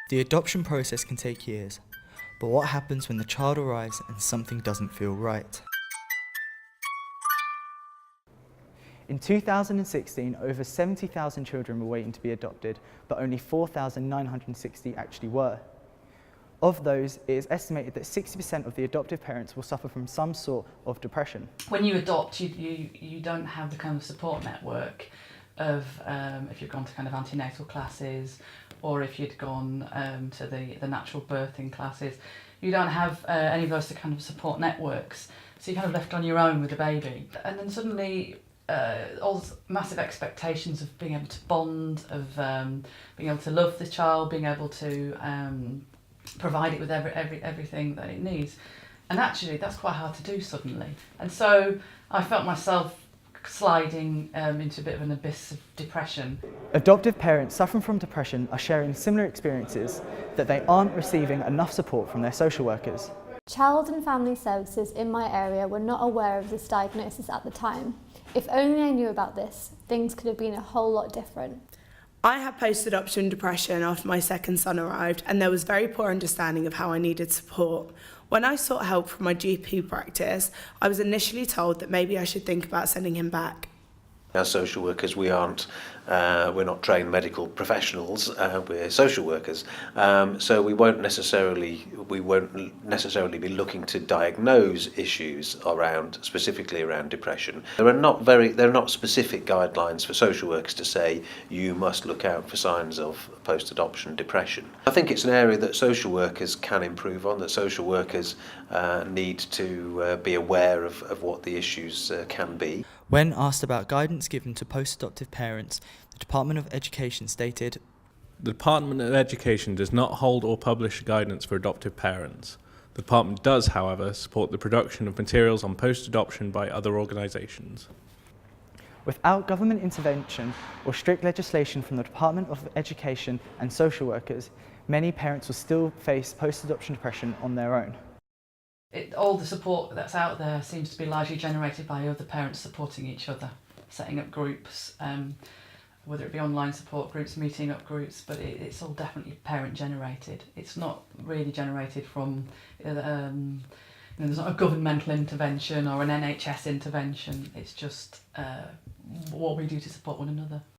The adoption process can take years, but what happens when the child arrives and something doesn't feel right? In 2016, over 70,000 children were waiting to be adopted, but only 4,960 actually were. Of those, it is estimated that 60% of the adoptive parents will suffer from some sort of depression. When you adopt, you don't have the kind of support network of if you've gone to kind of antenatal classes, or if you'd gone to the natural birthing classes. You don't have any of those kind of support networks, so you're kind of left on your own with the baby. And then suddenly all those massive expectations of being able to bond, of being able to love the child, being able to provide it with everything that it needs. And actually that's quite hard to do suddenly. And so I felt myself sliding into a bit of an abyss of depression. Adoptive parents suffering from depression are sharing similar experiences, that they aren't receiving enough support from their social workers. Child and family services in my area were not aware of this diagnosis at the time. If only I knew about this, things could have been a whole lot different. I had post-adoption depression after my second son arrived, and there was very poor understanding of how I needed support. When I sought help from my GP practice, I was initially told that maybe I should think about sending him back. As social workers, we're not trained medical professionals. We're social workers, so we won't necessarily be looking to diagnose issues specifically around depression. There are not specific guidelines for social workers to say you must look out for signs of post-adoption depression. I think it's an area that social workers can improve on. That social workers need to be aware of what the issues can be. When asked about guidance given to post-adoptive parents, the Department of Education stated, "The Department of Education does not hold or publish guidance for adoptive parents. The department does, however, support the production of materials on post-adoption by other organisations." Without government intervention or strict legislation from the Department of Education and social workers, many parents will still face post-adoption depression on their own. All the support that's out there seems to be largely generated by other parents supporting each other, setting up groups, whether it be online support groups, meeting up groups, but it's all definitely parent generated. It's not really generated from, there's not a governmental intervention or an NHS intervention. It's just what we do to support one another.